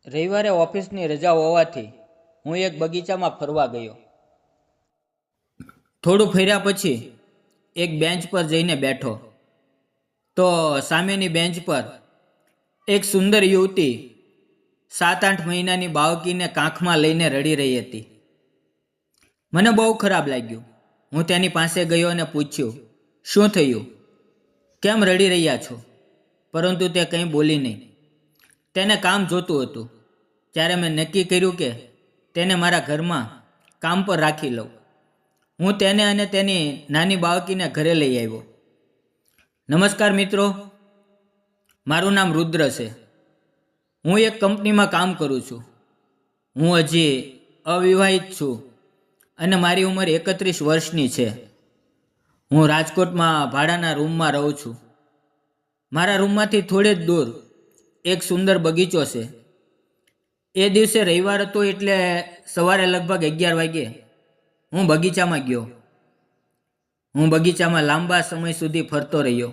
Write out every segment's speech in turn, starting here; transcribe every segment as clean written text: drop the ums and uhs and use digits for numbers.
રવિવારે ઓફિસની રજા હોવાથી હું એક બગીચામાં ફરવા ગયો. થોડું ફર્યા પછી એક બેન્ચ પર જઈને બેઠો તો સામેની બેન્ચ પર એક સુંદર યુવતી 7-8 મહિનાની બાળકીને કાંખમાં લઈને રડી રહી હતી. મને બહુ ખરાબ લાગ્યું. હું તેની પાસે ગયો અને પૂછ્યું, શું થયું? કેમ રડી રહ્યા છો? પરંતુ તે કંઈ બોલી નહીં. તેને કામ જોતું હતું. ત્યારે મેં નક્કી કર્યું કે તેને મારા ઘરમાં કામ પર રાખી લઉં. હું તેને અને તેની નાની બાળકીને ઘરે લઈ આવ્યો. નમસ્કાર મિત્રો, મારું નામ રુદ્ર છે. હું એક કંપનીમાં કામ કરું છું. હું હજી અવિવાહિત છું અને મારી ઉંમર 31 વર્ષની છે. હું રાજકોટમાં ભાડાના રૂમમાં રહું છું. મારા રૂમમાંથી થોડે જ દૂર એક સુંદર બગીચો છે. એ દિવસે રવિવાર હતો એટલે સવારે લગભગ 11 વાગ્યે હું બગીચામાં ગયો. હું બગીચામાં લાંબા સમય સુધી ફરતો રહ્યો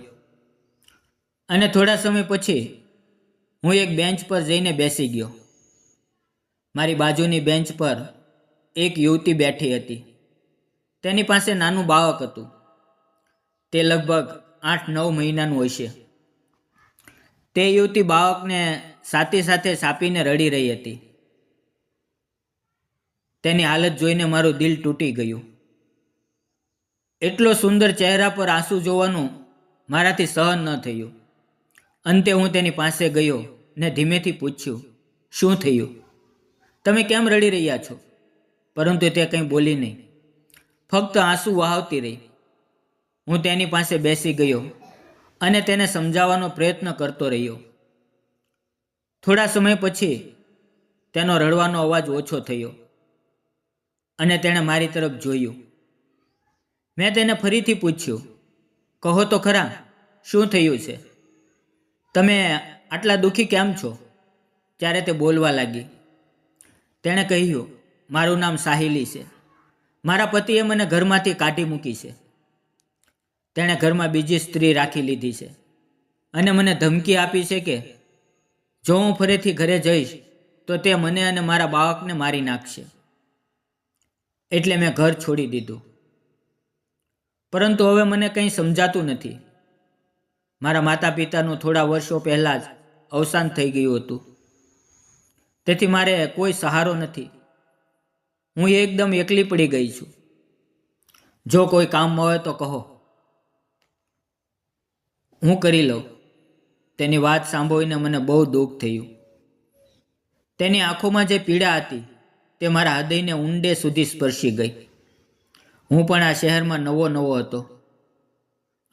અને થોડા સમય પછી હું એક બેન્ચ પર જઈને બેસી ગયો. મારી બાજુની બેન્ચ પર એક યુવતી બેઠી હતી. તેની પાસે નાનું બાળક હતું. તે લગભગ 8-9 મહિનાનું હશે. તે યુવતી બાળકને સાથે સાથે સાપીને રડી રહી હતી. તેની હાલત જોઈને મારું દિલ તૂટી ગયું. એટલો સુંદર ચહેરા પર આંસુ જોવાનું મારાથી સહન ન થયું. અંતે હું તેની પાસે ગયો ને ધીમેથી પૂછ્યું, શું થયું? તમે કેમ રડી રહ્યા છો? પરંતુ તે કંઈ બોલી નહીં, ફક્ત આંસુ વહાવતી રહી. હું તેની પાસે બેસી ગયો અને તેને સમજાવવાનો પ્રયત્ન કરતો રહ્યો. થોડા સમય પછી તેનો રડવાનો અવાજ ઓછો થયો અને તેણે મારી તરફ જોયું. મેં તેને ફરીથી પૂછ્યું, કહો તો ખરા, શું થયું છે? તમે આટલા દુઃખી કેમ છો? ત્યારે તે બોલવા લાગી. તેણે કહ્યું, મારું નામ સાહિલી છે. મારા પતિએ મને ઘરમાંથી કાઢી મૂકી છે. તેણે ઘરમાં બીજી સ્ત્રી રાખી લીધી છે અને મને ધમકી આપી છે કે જો હું ફરીથી ઘરે જઈશ તો તે મને અને મારા બાળકને મારી નાખશે. એટલે મેં ઘર છોડી દીધું. પરંતુ હવે મને કંઈ સમજાતું નથી. મારા માતા પિતાનું થોડા વર્ષો પહેલાં જ અવસાન થઈ ગયું હતું. તેથી મારે કોઈ સહારો નથી. હું એકદમ એકલી પડી ગઈ છું. જો કોઈ કામ હોય તો કહો, હું કરી લઉં. તેની વાત સાંભળીને મને બહુ દુઃખ થયું. તેની આંખોમાં જે પીડા હતી તે મારા હૃદયને ઊંડે સુધી સ્પર્શી ગઈ. હું પણ આ શહેરમાં નવો હતો.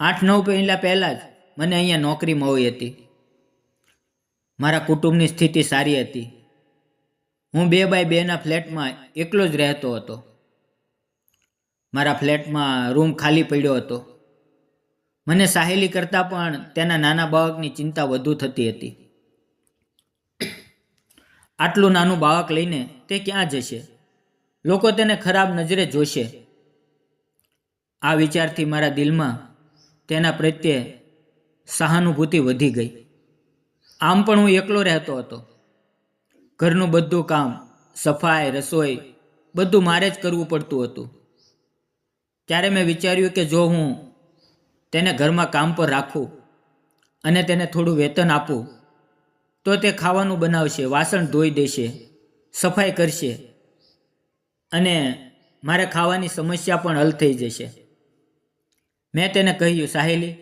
8-9 મહિના પહેલાં જ મને અહીંયા નોકરી મળી હતી. મારા કુટુંબની સ્થિતિ સારી હતી. હું 2x2ના ફ્લેટમાં એકલો જ રહેતો હતો. મારા ફ્લેટમાં રૂમ ખાલી પડ્યો હતો. મને સાહેલી કરતાં પણ તેના નાના બાળકની ચિંતા વધુ થતી હતી. આટલું નાનું બાળક લઈને તે ક્યાં જશે? લોકો તેને ખરાબ નજરે જોશે. આ વિચારથી મારા દિલમાં તેના પ્રત્યે સહાનુભૂતિ વધી ગઈ. આમ પણ હું એકલો રહેતો હતો. ઘરનું બધું કામ, સફાઈ, રસોઈ બધું મારે જ કરવું પડતું હતું. ત્યારે મેં વિચાર્યું કે જો હું તેને ઘરમાં કામ પર રાખું અને તેને થોડું વેતન આપું તો તે ખાવાનું બનાવશે, વાસણ ધોઈ દેશે, સફાઈ કરશે અને મારે ખાવાની સમસ્યા પણ હલ થઈ જશે. મેં તેને કહ્યું, સાહેલી,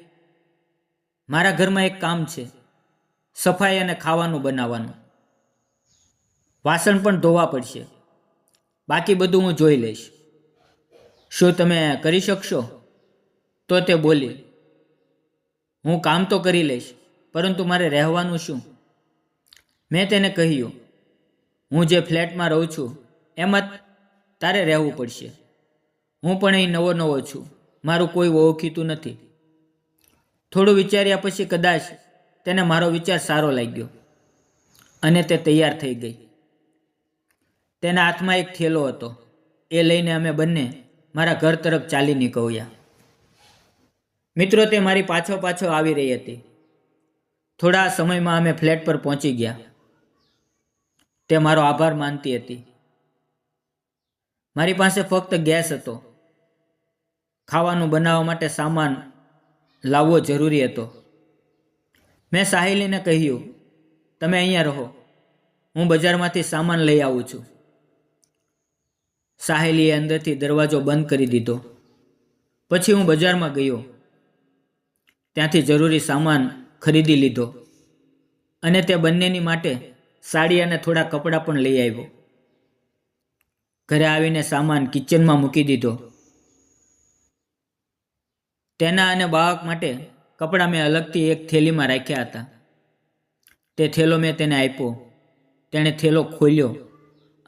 મારા ઘરમાં એક કામ છે, સફાઈ અને ખાવાનું બનાવવાનું. વાસણ પણ ધોવા પડશે. બાકી બધું હું જોઈ લઈશ. શું તમે કરી શકશો? તો તે બોલી, હું કામ તો કરી લઈશ, પરંતુ મારે રહેવાનું શું? મેં તેને કહ્યું, હું જે ફ્લેટમાં રહું છું એમાં તારે રહેવું પડશે. હું પણ અહીં નવો છું. મારું કોઈ ઓળખીતું નથી. થોડું વિચાર્યા પછી કદાચ તેને મારો વિચાર સારો લાગ્યો અને તે તૈયાર થઈ ગઈ. તેના હાથમાં એક થેલો હતો. એ લઈને અમે બંને મારા ઘર તરફ ચાલી નીકળ્યા. મિત્રો, તે મારી પાછો આવી રહી હતી. થોડા સમયમાં અમે ફ્લેટ પર પહોંચી ગયા. તે મારો આભાર માનતી હતી. મારી પાસે ફક્ત ગેસ હતો. ખાવાનું બનાવવા માટે સામાન લાવવો જરૂરી હતો. મેં સાહિલીને કહ્યું, તમે અહીંયા રહો, હું બજારમાંથી સામાન લઈ આવું છું. સાહિલીએ અંદરથી દરવાજો બંધ કરી દીધો. પછી હું બજારમાં ગયો. ત્યાંથી જરૂરી સામાન ખરીદી લીધો અને તે બંનેની માટે સાડી અને થોડા કપડાં પણ લઈ આવ્યો. ઘરે આવીને સામાન કિચનમાં મૂકી દીધો. તેના અને બાળક માટે કપડાં મેં અલગથી એક થેલીમાં રાખ્યા હતા. તે થેલો મેં તેને આપ્યો. તેણે થેલો ખોલ્યો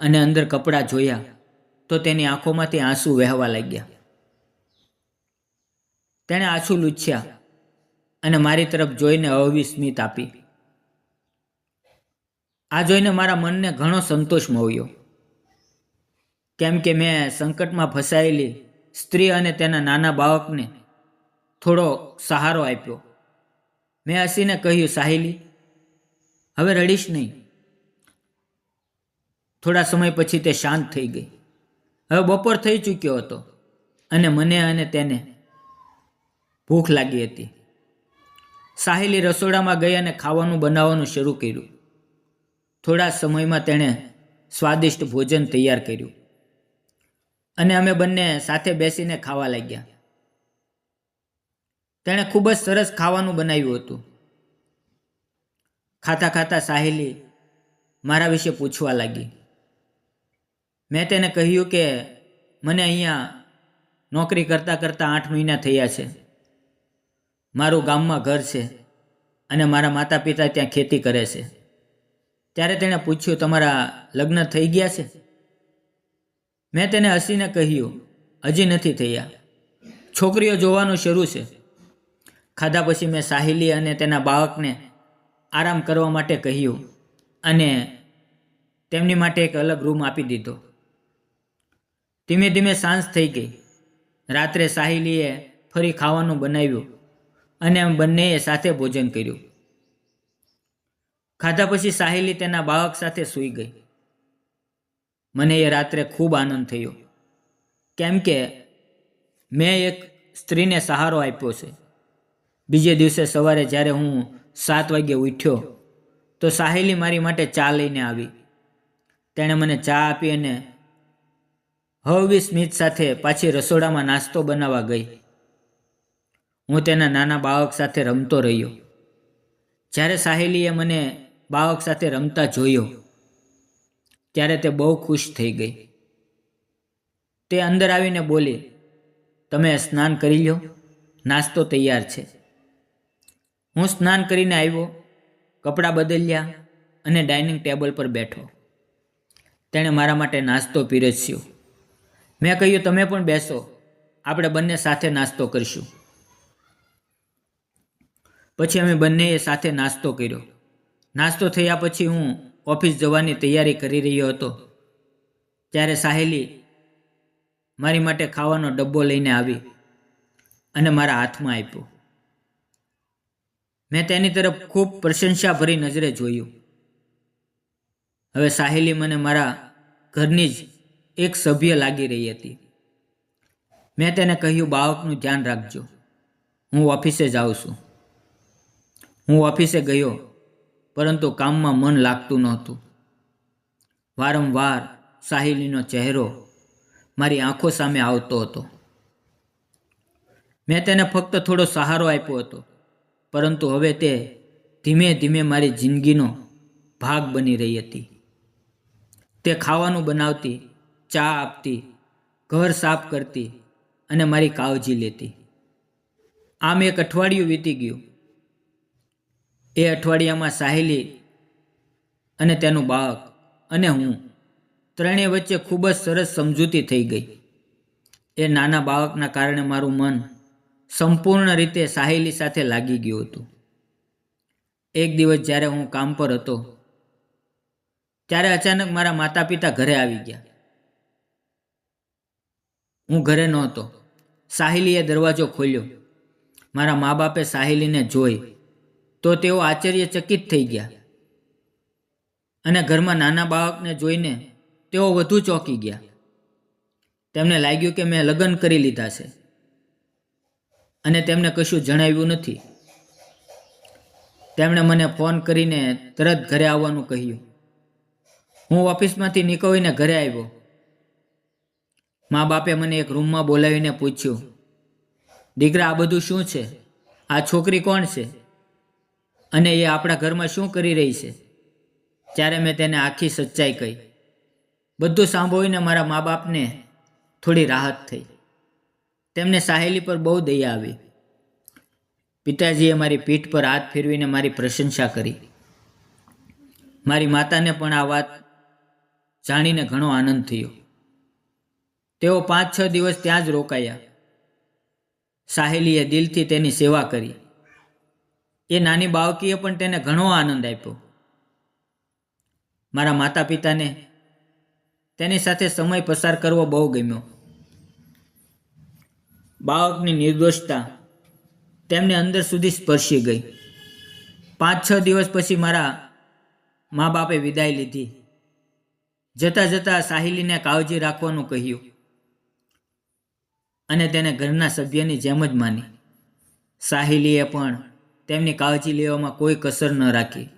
અને અંદર કપડાં જોયા તો તેની આંખોમાંથી આંસુ વહેવા લાગ્યા. તેણે આંસુ લૂછ્યા અને મારી તરફ જોઈને અવળી સ્મિત આપી. આ જોઈને મારા મનને ઘણો સંતોષ મળ્યો, કેમ કે મેં સંકટમાં ફસાયેલી સ્ત્રી અને તેના નાના બાળકને થોડો સહારો આપ્યો. મેં હસીને કહ્યું, સાહિલી, હવે રડીશ નહીં. થોડા સમય પછી તે શાંત થઈ ગઈ. હવે બપોર થઈ ચૂક્યો હતો અને મને અને તેને ભૂખ લાગી હતી. સાહિલી રસોડામાં ગઈ અને ખાવાનું બનાવવાનું શરૂ કર્યું. થોડા સમયમાં તેણે સ્વાદિષ્ટ ભોજન તૈયાર કર્યું અને અમે બંને સાથે બેસીને ખાવા લાગ્યા. તેણે ખૂબ જ સરસ ખાવાનું બનાવ્યું હતું. ખાતા ખાતા સાહિલી મારા વિશે પૂછવા લાગી. મેં તેને કહ્યું કે મને અહીંયા નોકરી કરતાં કરતાં 8 મહિના થયા છે. મારું ગામમાં ઘર છે અને મારા માતા પિતા ત્યાં ખેતી કરે છે. ત્યારે તેણે પૂછ્યું, તમારા લગ્ન થઈ ગયા છે? મેં તેને હસીને કહ્યું, હજી નથી થયા. છોકરીઓ જોવાનું શરૂ છે. ખાધા પછી મેં સાહિલી અને તેના બાળકને આરામ કરવા માટે કહ્યું અને તેમની માટે એક અલગ રૂમ આપી દીધો. ધીમે ધીમે સાંજ થઈ ગઈ. રાત્રે સાહિલીએ ફરી ખાવાનું બનાવ્યું અને અમે બંનેએ સાથે ભોજન કર્યું. ખાધા પછી સાહિલી તેના બાળક સાથે સૂઈ ગઈ. મને એ રાત્રે ખૂબ આનંદ થયો, કેમ કે મેં એક સ્ત્રીને સહારો આપ્યો છે. બીજે દિવસે સવારે જ્યારે હું 7 વાગ્યે ઉઠ્યો તો સાહિલી મારી માટે ચા લઈને આવી. તેણે મને ચા આપી અને હળવી સ્મિત સાથે પાછી રસોડામાં નાસ્તો બનાવવા ગઈ. હું તેના નાના બાળક સાથે રમતો રહ્યો. જ્યારે સાહિલીએ મને બાળક સાથે રમતા જોયો ત્યારે તે બહુ ખુશ થઈ ગઈ. તે અંદર આવીને બોલી, તમે સ્નાન કરી લો, નાસ્તો તૈયાર છે. હું સ્નાન કરીને આવ્યો, કપડાં બદલ્યા અને ડાઇનિંગ ટેબલ પર બેઠો. તેણે મારા માટે નાસ્તો પીરસ્યો. મેં કહ્યું, તમે પણ બેસો, આપણે બંને સાથે નાસ્તો કરીશું. પછી અમે બંનેએ સાથે નાસ્તો કર્યો. નાસ્તો થયા પછી હું ઓફિસ જવાની તૈયારી કરી રહ્યો હતો ત્યારે સાહિલી મારી માટે ખાવાનો ડબ્બો લઈને આવી અને મારા હાથમાં આપ્યો. મેં તેની તરફ ખૂબ પ્રશંસાભરી નજરે જોયું. હવે સાહિલી મને મારા ઘરની જ એક સભ્ય લાગી રહી હતી. મેં તેને કહ્યું, બાળકનું ધ્યાન રાખજો, હું ઓફિસે જાઉં છું. હું ઓફિસે ગયો, પરંતુ કામમાં મન લાગતું નહોતું. વારંવાર સાહિલીનો ચહેરો મારી આંખો સામે આવતો હતો. મેં તેને ફક્ત થોડો સહારો આપ્યો હતો, પરંતુ હવે તે ધીમે ધીમે મારી જિંદગીનો ભાગ બની રહી હતી. તે ખાવાનું બનાવતી, ચા આપતી, ઘર સાફ કરતી અને મારી કાળજી લેતી. આમ એક અઠવાડિયું વીતી ગયું. એ અઠવાડિયામાં સાહિલી અને તેનું બાળક અને હું ત્રણેય વચ્ચે ખૂબ જ સરસ સમજૂતી થઈ ગઈ. એ નાના બાળકના કારણે મારું મન સંપૂર્ણ રીતે સાહિલી સાથે લાગી ગયું હતું. એક દિવસ જ્યારે હું કામ પર હતો ત્યારે અચાનક મારા માતા પિતા ઘરે આવી ગયા. હું ઘરે નહોતો. સાહિલીએ દરવાજો ખોલ્યો. મારા મા બાપે સાહિલીને જોઈ તો તેઓ આશ્ચર્યચકિત થઈ ગયા. અને ઘરમાં નાના બાળકને જોઈને તેઓ વધુ ચોંકી ગયા. તેમને લાગ્યું કે મેં લગ્ન કરી લીધા છે અને તેમને કશું જણાવ્યું નથી. તેમણે મને ફોન કરીને તરત ઘરે આવવાનું કહ્યું. હું ઓફિસમાંથી નીકળીને ઘરે આવ્યો. મા બાપે મને એક રૂમમાં બોલાવીને પૂછ્યું, દીકરા, આ બધું શું છે? આ છોકરી કોણ છે અને એ આપણા ઘરમાં શું કરી રહી છે? ત્યારે મેં તેને આખી સચ્ચાઈ કહી. બધું સાંભળીને મારા મા બાપને થોડી રાહત થઈ. તેમને સાહેલી પર બહુ દયા આવી. પિતાજીએ મારી પીઠ પર હાથ ફેરવીને મારી પ્રશંસા કરી. મારી માતાને પણ આ વાત જાણીને ઘણો આનંદ થયો. તેઓ 5-6 દિવસ ત્યાં જ રોકાયા. સાહેલીએ દિલથી તેની સેવા કરી. એ નાની બાળકીએ પણ તેને ઘણો આનંદ આપ્યો. મારા માતા પિતાને તેની સાથે સમય પસાર કરવો બહુ ગમ્યો. બાળકની નિર્દોષતા તેમને અંદર સુધી સ્પર્શી ગઈ. 5-6 દિવસ પછી મારા મા બાપે વિદાય લીધી. જતાં જતાં સાહેલીને કાળજી રાખવાનું કહ્યું અને તેને ઘરના સભ્યની જેમ જ માની. સાહેલીએ પણ તેમની કાળજી લેવામાં કોઈ કસર ન રાખી.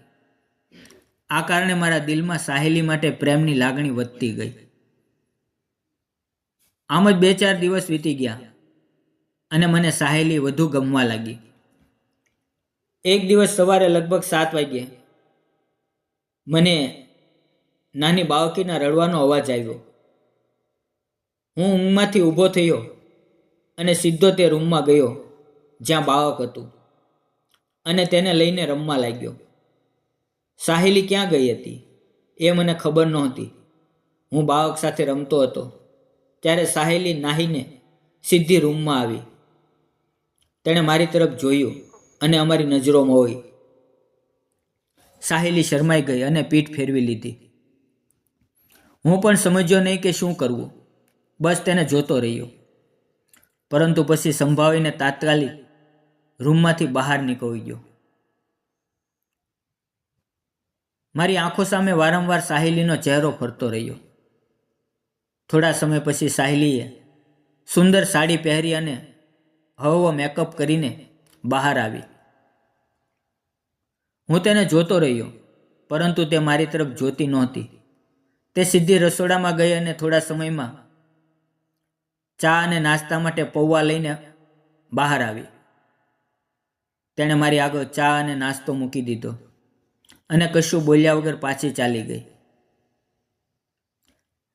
આ કારણે મારા દિલમાં સાહેલી માટે પ્રેમની લાગણી વધતી ગઈ. આમ જ 2-4 દિવસ વીતી ગયા અને મને સાહેલી વધુ ગમવા લાગી. એક દિવસ સવારે લગભગ 7 વાગ્યે મને નાની બાળકીના રડવાનો અવાજ આવ્યો. હું ઊંઘમાંથી ઊભો થયો અને સીધો તે રૂમમાં ગયો જ્યાં બાળક હતું અને તેને લઈને રમવા લાગ્યો. સાહેલી ક્યાં ગઈ હતી એ મને ખબર નહોતી. હું બાળક સાથે રમતો હતો ત્યારે સાહેલી નાહીને સીધી રૂમમાં આવી. તેણે મારી તરફ જોયું અને અમારી નજરોમાં હોઈ. સાહેલી શરમાઈ ગઈ અને પીઠ ફેરવી લીધી. હું પણ સમજ્યો નહીં કે શું કરવું. બસ તેને જોતો રહ્યો. પરંતુ પછી સંભાળીને તાત્કાલિક રૂમમાંથી બહાર નીકળી ગયો. મારી આંખો સામે વારંવાર સાહેલીનો ચહેરો ફરતો રહ્યો. થોડા સમય પછી સાહેલીએ સુંદર સાડી પહેરી અને હળવો મેકઅપ કરીને બહાર આવી. હું તેને જોતો રહ્યો પરંતુ તે મારી તરફ જોતી નહોતી. તે સીધી રસોડામાં ગઈ અને થોડા સમયમાં ચા અને નાસ્તા માટે પૌવા લઈને બહાર આવી. તેણે મારી આગળ ચા અને નાસ્તો મૂકી દીધો અને કશું બોલ્યા વગર પાછી ચાલી ગઈ.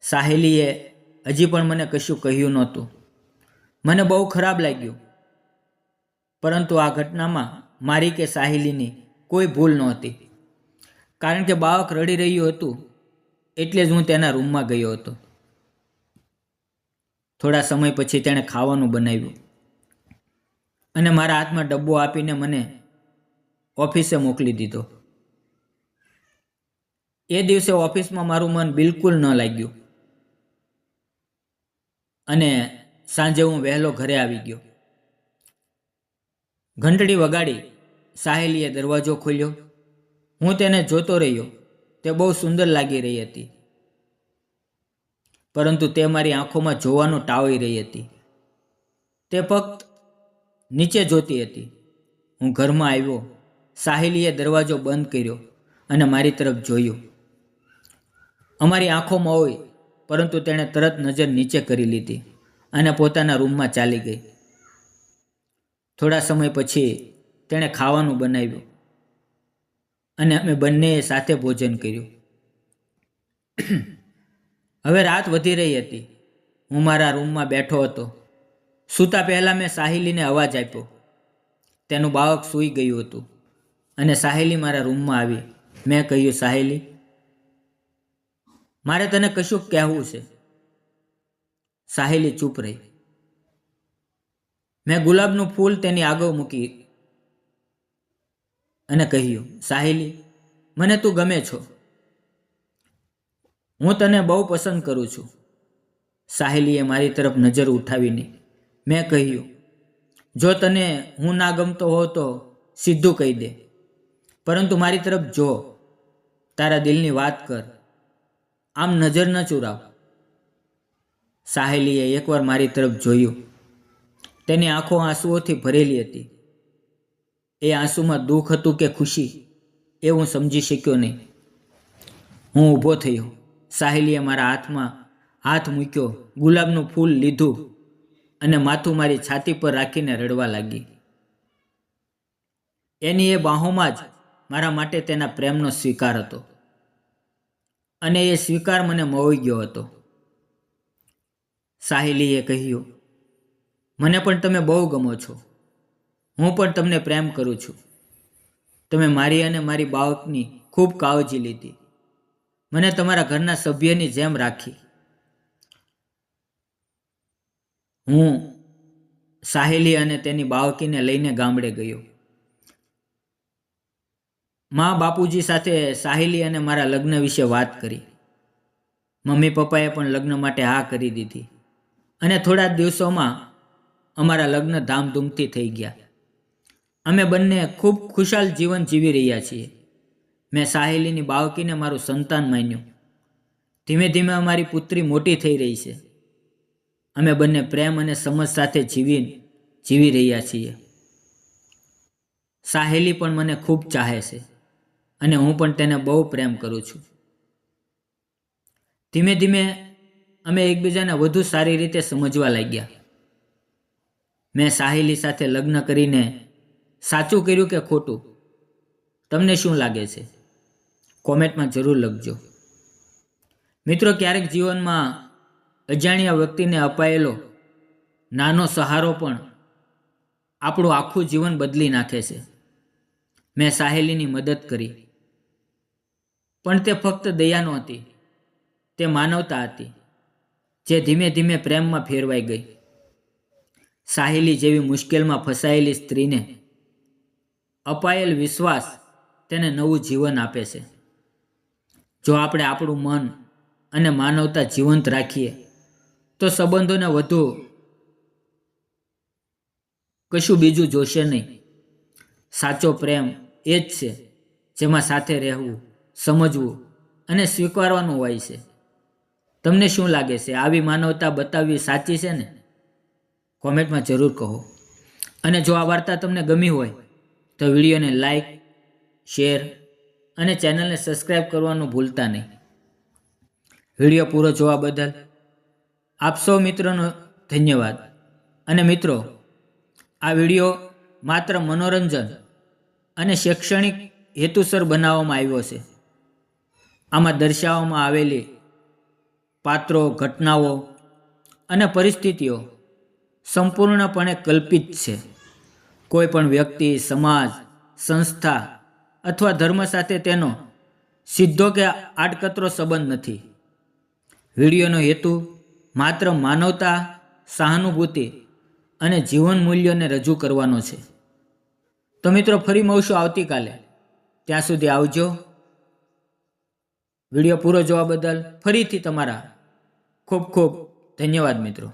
સાહેલીએ હજી પણ મને કશું કહ્યું નહોતું. મને બહુ ખરાબ લાગ્યું, પરંતુ આ ઘટનામાં મારી કે સાહેલીની કોઈ ભૂલ નહોતી. કારણ કે બાળક રડી રહ્યું હતું એટલે જ હું તેના રૂમમાં ગયો હતો. થોડા સમય પછી તેણે ખાવાનું બનાવ્યું અને મારા હાથમાં ડબ્બો આપીને મને ઓફિસે મોકલી દીધો. એ દિવસે ઓફિસમાં મારું મન બિલકુલ ન લાગ્યું અને સાંજે હું વહેલો ઘરે આવી ગયો. ઘંટડી વગાડી સાહેલીએ દરવાજો ખોલ્યો. હું તેને જોતો રહ્યો. તે બહુ સુંદર લાગી રહી હતી, પરંતુ તે મારી આંખોમાં જોવાનું ટાળી રહી હતી. તે ફક્ત નીચે જોતી હતી. હું ઘરમાં આવ્યો. સાહેલીએ દરવાજો બંધ કર્યો અને મારી તરફ જોયું. અમારી આંખોમાં હોય, પરંતુ તેણે તરત નજર નીચે કરી લીધી અને પોતાના રૂમમાં ચાલી ગઈ. થોડા સમય પછી તેણે ખાવાનું બનાવ્યું અને અમે બંનેએ સાથે ભોજન કર્યું. હવે રાત વધી રહી હતી. હું મારા રૂમમાં બેઠો હતો. સૂતા પહેલાં મેં સાહેલીને અવાજ આપ્યો. તેનું બાળક સૂઈ ગયું હતું અને સાહેલી મારા રૂમમાં આવી. મેં કહ્યું, સાહેલી, મારે તને કશું કહેવું છે. સાહેલી ચૂપ રહી. મેં ગુલાબનું ફૂલ તેની આગળ મૂકી અને કહ્યું, સાહેલી, મને તું ગમે છો. હું તને બહુ પસંદ કરું છું. સાહેલીએ મારી તરફ નજર ઉઠાવીને મેં કહ્યું, જો તને હું ના ગમતો હો તો સીધું કહી દે, પરંતુ મારી તરફ જો. તારા દિલની વાત કર, આમ નજર ન ચુરાવ. સાહેલીએ એકવાર મારી તરફ જોયું. તેની આંખો આંસુઓથી ભરેલી હતી. એ આંસુમાં દુઃખ હતું કે ખુશી એ હું સમજી શક્યો નહીં. હું ઊભો થયો. સાહેલીએ મારા હાથમાં હાથ મૂક્યો, ગુલાબનું ફૂલ લીધું અને માથું મારી છાતી પર રાખીને રડવા લાગી. એની એ બાહોમાં જ મારા માટે તેના પ્રેમનો સ્વીકાર હતો અને એ સ્વીકાર મને મોહી ગયો હતો. સાહેલીએ કહ્યું, મને પણ તમે બહુ ગમો છો. હું પણ તમને પ્રેમ કરું છું. તમે મારી અને મારી બાળકની ખૂબ કાળજી લીધી. મને તમારા ઘરના સભ્યની જેમ રાખી. હું સાહેલી અને તેની બાળકીને લઈને ગામડે ગયો. મા બાપુજી સાથે સાહેલી અને મારા લગ્ન વિશે વાત કરી. મમ્મી પપ્પાએ પણ લગ્ન માટે હા કરી દીધી અને થોડા દિવસોમાં અમારા લગ્ન ધામધૂમથી થઈ ગયા. અમે બંને ખૂબ ખુશાલ જીવન જીવી રહ્યા છીએ. મેં સાહેલીની બાળકીને મારું સંતાન માન્યું. ધીમે ધીમે અમારી પુત્રી મોટી થઈ રહી છે. અમે બંને પ્રેમ અને સમજ સાથે જીવી રહ્યા છીએ. સાહેલી પણ મને ખૂબ ચાહે છે અને હું પણ તેને બહુ પ્રેમ કરું છું. ધીમે ધીમે અમે એકબીજાને વધુ સારી રીતે સમજવા લાગ્યા. મેં સાહેલી સાથે લગ્ન કરીને સાચું કર્યું કે ખોટું? તમને શું લાગે છે? કોમેન્ટમાં જરૂર લખજો. મિત્રો, ક્યારેક જીવનમાં અજાણ્યા વ્યક્તિને અપાયેલો નાનો સહારો પણ આપણું આખું જીવન બદલી નાખે છે. મેં સાહેલીની મદદ કરી, પણ તે ફક્ત દયા નહોતી, તે માનવતા હતી જે ધીમે ધીમે પ્રેમમાં ફેરવાઈ ગઈ. સાહેલી જેવી મુશ્કેલમાં ફસાયેલી સ્ત્રીને અપાયેલ વિશ્વાસ તેને નવું જીવન આપે છે. જો આપણે આપણું મન અને માનવતા જીવંત રાખીએ તો સંબંધોને વધુ કશું બીજું જોશે નહીં. સાચો પ્રેમ એ જ છે જેમાં સાથે રહેવું, સમજવું અને સ્વીકારવાનું હોય છે. તમને શું લાગે છે? આવી માનવતા બતાવવી સાચી છે ને? કોમેન્ટમાં જરૂર કહો. અને જો આ વાર્તા તમને ગમી હોય તો વિડીયોને લાઈક, શેર અને ચેનલને સબસ્ક્રાઈબ કરવાનું ભૂલતા નહીં. વિડીયો પૂરો જોવા બદલ આપ સૌ મિત્રોનો ધન્યવાદ. અને મિત્રો, આ વિડીયો માત્ર મનોરંજન અને શૈક્ષણિક હેતુસર બનાવવામાં આવ્યો છે. આમાં દર્શાવવામાં આવેલી પાત્રો, ઘટનાઓ અને પરિસ્થિતિઓ સંપૂર્ણપણે કલ્પિત છે. કોઈ પણ વ્યક્તિ, સમાજ, સંસ્થા અથવા ધર્મ સાથે તેનો સીધો કે આડકતરો સંબંધ નથી. વિડીયોનો હેતુ માત્ર માનવતા, સહાનુભૂતિ અને જીવન મૂલ્યોને રજૂ કરવાનો છે. તો મિત્રો, ફરી મળશું આવતીકાલે. ત્યાં સુધી આવજો. વિડીયો પૂરો જોવા બદલ ફરીથી તમારા ખૂબ ખૂબ ધન્યવાદ મિત્રો.